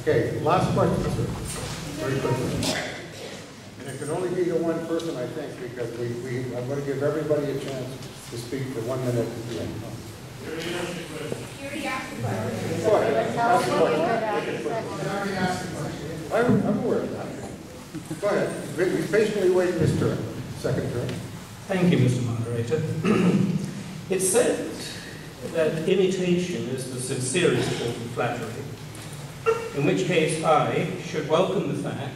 Okay, last question, sir. Very quickly. And it can only be to one person, I think, because I'm going to give everybody a chance to speak for 1 minute at the end. Kerri asked the question. Go ahead. Ask the question. I'm aware of that. Go ahead. He's patiently waiting his turn. Second turn. Thank you, Mr. Moderator. It's said that imitation is the sincerest form of flattery, in which case I should welcome the fact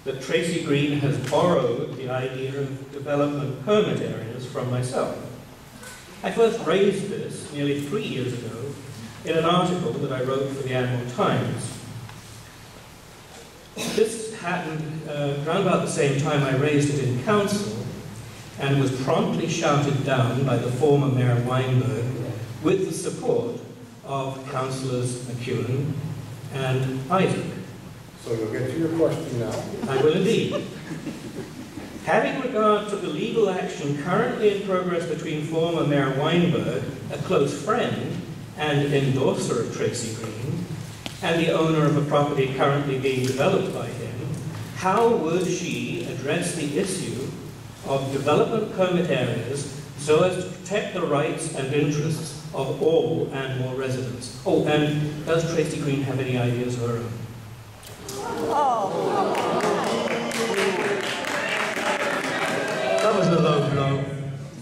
that Tracy Green has borrowed the idea of development permit areas from myself. I first raised this nearly 3 years ago in an article that I wrote for the Anmore Times. This happened around about the same time I raised it in council and was promptly shouted down by the former Mayor Weinberg with the support of Councillors McEwen and Isaak. So you'll get to your question now. I will indeed. Having regard to the legal action currently in progress between former Mayor Weinberg, a close friend and endorser of Tracy Green, and the owner of a property currently being developed by him, how would she address the issue of development permit areas so as to protect the rights and interests of all Anmore residents? Oh, and does Tracy Green have any ideas of her own? That was a low blow.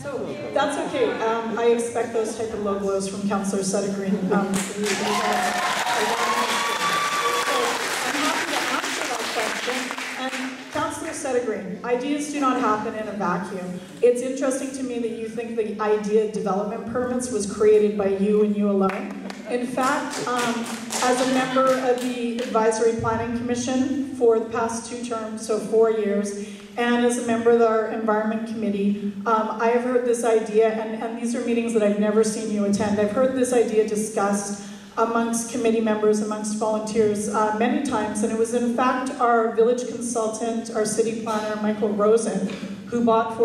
So that's okay. I expect those type of low blows from Councillor Sutherland. So I'm happy to answer that question. And Councillor Sutherland, ideas do not happen in a vacuum. It's interesting to me that you think the idea of development permits was created by you and you alone. In fact, as a member of the Advisory Planning Commission for the past 2 terms, so 4 years, and as a member of our Environment Committee, I have heard this idea, and these are meetings that I've never seen you attend. I've heard this idea discussed amongst committee members, amongst volunteers many times, and it was in fact our village consultant, our city planner, Michael Rosen, who brought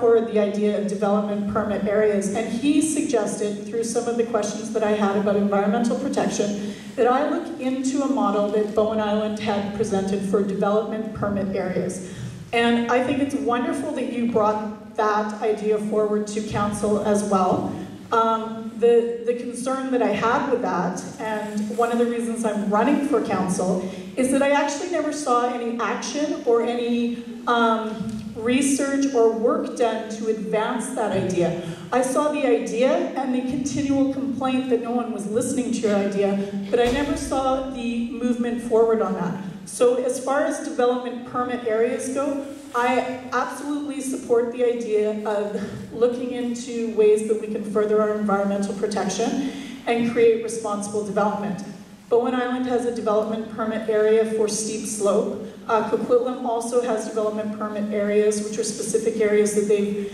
forward the idea of development permit areas, and he suggested, through some of the questions that I had about environmental protection, that I look into a model that Bowen Island had presented for development permit areas. And I think it's wonderful that you brought that idea forward to council as well. The concern that I had with that, and one of the reasons I'm running for council, is that I actually never saw any action or any research or work done to advance that idea. I saw the idea and the continual complaint that no one was listening to your idea, but I never saw the movement forward on that. So as far as development permit areas go, I absolutely support the idea of looking into ways that we can further our environmental protection and create responsible development. Bowen Island has a development permit area for steep slope. Coquitlam also has development permit areas, which are specific areas that they've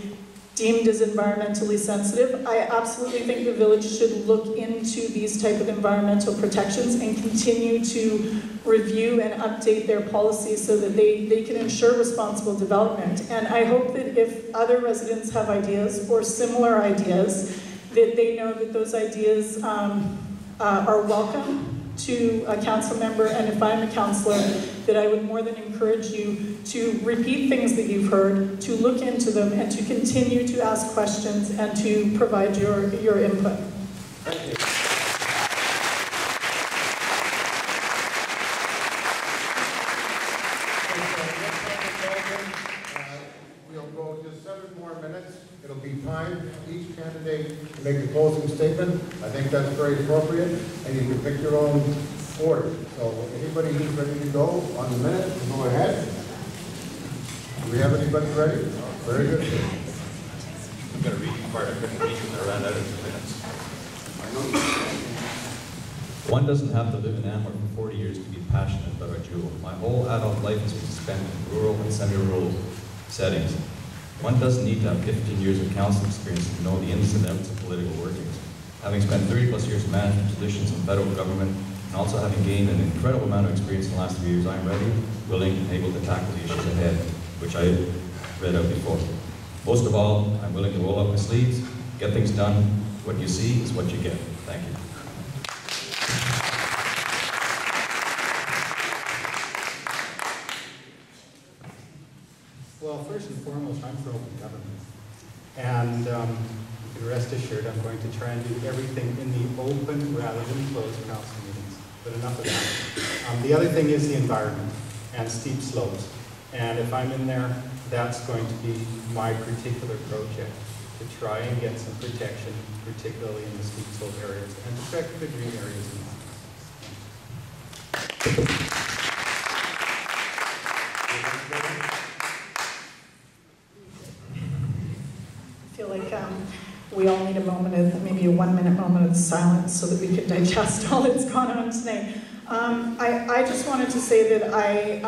deemed as environmentally sensitive. I absolutely think the village should look into these type of environmental protections and continue to review and update their policies so that they can ensure responsible development. And I hope that if other residents have ideas or similar ideas, that they know that those ideas are welcome to a council member, and if I'm a councillor, that I would more than encourage you to repeat things that you've heard, to look into them, and to continue to ask questions and to provide your input. Thank you. We'll go just 7 more minutes. It'll be time for each candidate to make a closing statement. I think that's very appropriate, and you can pick your own order. So anybody who's ready to go on the minute, go ahead. Do we have anybody ready? Very good. I'm going to read you part. I couldn't read when I ran out of minutes. One doesn't have to live in Anmore for 40 years to be passionate about our jewel. My whole adult life has been spent in rural and semi-rural settings. One doesn't need to have 15 years of council experience to know the ins and outs of political workings. Having spent 30+ years in management positions in federal government, and also having gained an incredible amount of experience in the last 3 years, I am ready, willing, and able to tackle the issues ahead, which I read out before. Most of all, I'm willing to roll up my sleeves, get things done. What you see is what you get. Thank you. first and foremost, I'm for open government. And you can rest assured I'm going to try and do everything in the open rather than closed council meetings. But enough of that. The other thing is the environment and steep slopes. And if I'm in there, that's going to be my particular project, to try and get some protection, particularly in the steep slope areas, and protect the green areas in mind. I feel like we all need a moment of, maybe a 1 minute moment of silence so that we can digest all that's gone on today. I just wanted to say that I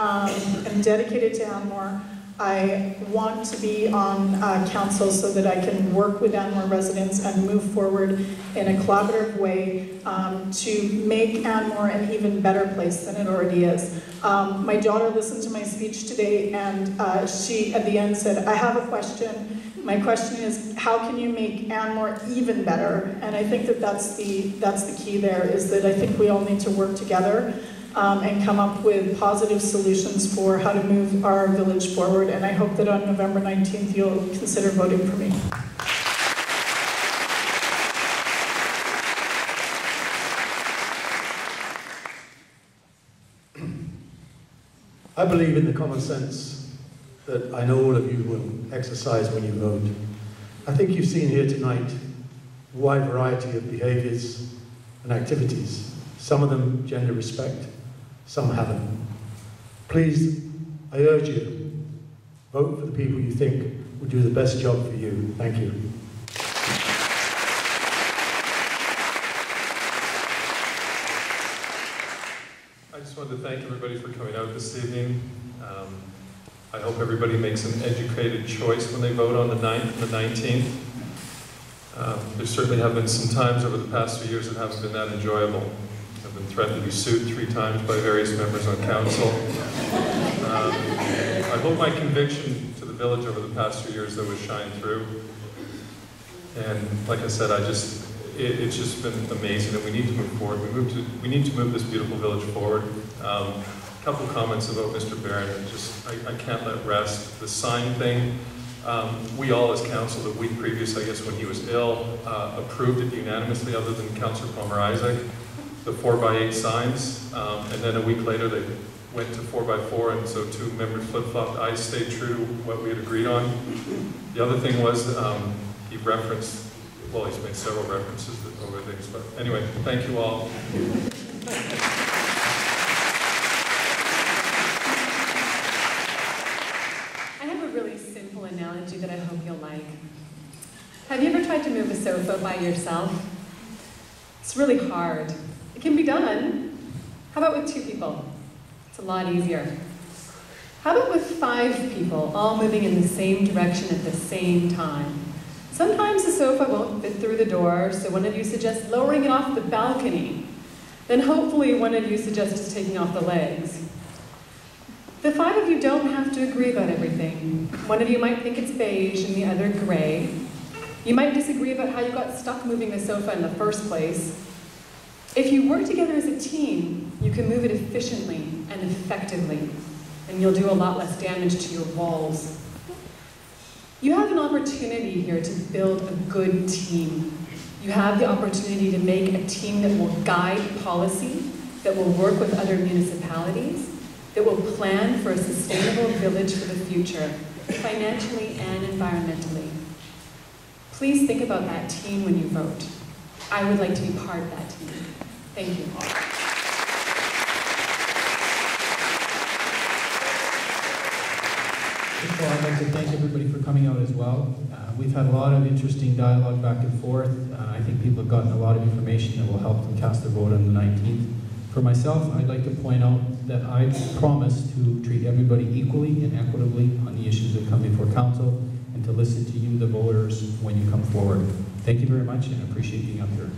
am dedicated to Anmore. I want to be on council so that I can work with Anmore residents and move forward in a collaborative way to make Anmore an even better place than it already is. My daughter listened to my speech today, and she at the end said, I have a question. My question is, how can you make Anmore even better? And I think that that's the key there, is that I think we all need to work together and come up with positive solutions for how to move our village forward. And I hope that on November 19th you'll consider voting for me. I believe in the common sense that I know all of you will exercise when you vote. I think you've seen here tonight a wide variety of behaviours and activities. Some of them gender respect, some haven't. Please, I urge you, vote for the people you think will do the best job for you. Thank you. I just wanted to thank everybody for coming out this evening. I hope everybody makes an educated choice when they vote on the 9th and the 19th. There certainly have been some times over the past few years that haven't been that enjoyable. I've been threatened to be sued 3 times by various members on council. I hope my conviction to the village over the past few years, though, has shined through. And like I said, it's just been amazing that we need to move forward. We need to move this beautiful village forward. A couple comments about Mr. Barron. I can't let rest. The sign thing, we all as council, the week previous, I guess when he was ill, approved it unanimously, other than Councillor Palmer Isaak, the 4x8 signs, and then a week later they went to 4x4, and so 2 members flip-flopped. I stayed true to what we had agreed on. The other thing was he referenced, well, he's made several references over things, but anyway, thank you all. I have a really simple analogy that I hope you'll like. Have you ever tried to move a sofa by yourself? It's really hard. It can be done. How about with 2 people? It's a lot easier. How about with 5 people, all moving in the same direction at the same time? Sometimes the sofa won't fit through the door, so one of you suggests lowering it off the balcony. Then hopefully one of you suggests taking off the legs. The 5 of you don't have to agree about everything. One of you might think it's beige and the other gray. You might disagree about how you got stuck moving the sofa in the first place. If you work together as a team, you can move it efficiently and effectively, and you'll do a lot less damage to your walls. You have an opportunity here to build a good team. You have the opportunity to make a team that will guide policy, that will work with other municipalities, that will plan for a sustainable village for the future, financially and environmentally. Please think about that team when you vote. I would like to be part of that team. Thank you. First of all, I'd like to thank everybody for coming out as well. We've had a lot of interesting dialogue back and forth. I think people have gotten a lot of information that will help them cast their vote on the 19th. For myself, I'd like to point out that I promise to treat everybody equally and equitably on the issues that come before council, and to listen to you, the voters, when you come forward. Thank you very much, and I appreciate being up here.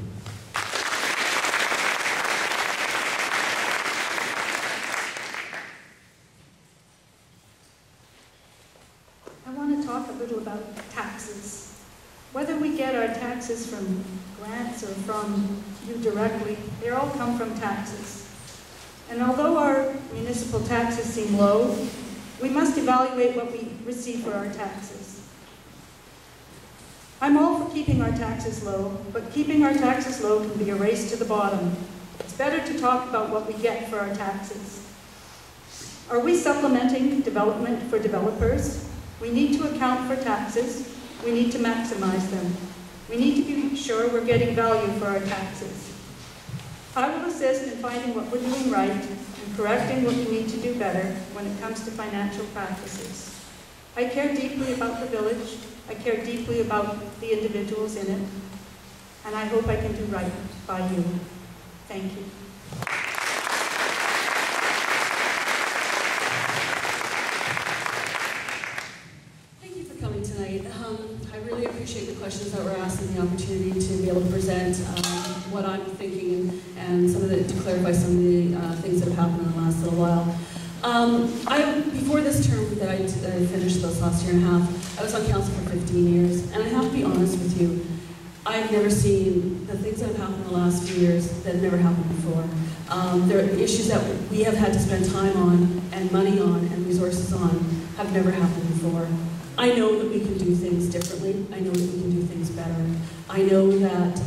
I want to talk a little about taxes. Whether we get our taxes from grants or from you directly, they all come from taxes. And although our municipal taxes seem low, We must evaluate what we receive for our taxes. I'm all for keeping our taxes low, but keeping our taxes low can be a race to the bottom. It's better to talk about what we get for our taxes. Are we supplementing development for developers? We need to account for taxes. We need to maximize them. We need to be sure we're getting value for our taxes. I will assist in finding what we're doing right and correcting what we need to do better when it comes to financial practices. I care deeply about the village. I care deeply about the individuals in it. And I hope I can do right by you. Thank you. Thank you for coming tonight. I really appreciate the questions that were asked and the opportunity to be able to present what I'm thinking and to clarify some of the things that have happened in the last little while. Before this term that I finished this last year and a half, I was on council for 15 years, and I have to be honest with you, I've never seen the things that have happened in the last few years that never happened before. There are issues that we have had to spend time on, and money on, and resources on, have never happened before. I know that we can do things differently. I know that we can do things better. I know that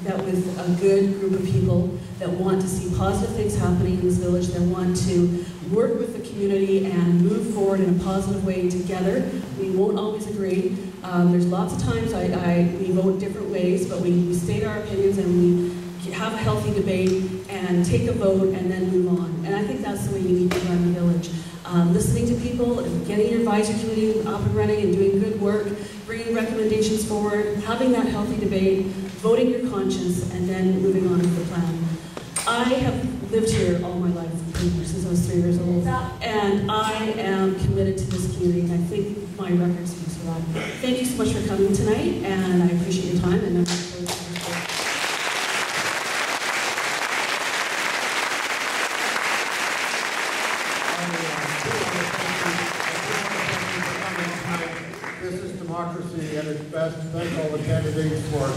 that with a good group of people that want to see positive things happening in this village, that want to work with the community and move forward in a positive way together. We won't always agree. There's lots of times we vote different ways, but we state our opinions and we have a healthy debate and take a vote and then move on. And I think that's the way you need to run the village. Listening to people, getting your advisory committee up and running and doing good work, bringing recommendations forward, having that healthy debate, voting your conscience, and then moving on with the plan. I have lived here all my life, since I was 3 years old, and I am committed to this community, and I think my record speaks for that. Thank you so much for coming tonight, and I appreciate your time, and I'm looking forward to your This is democracy at its best. Thank all the candidates for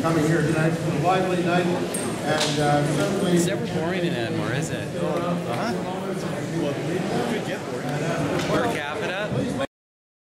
coming here tonight. It's been a lively night, and certainly... It's never boring in Anmore, is it? Well, it could get boring. Per capita.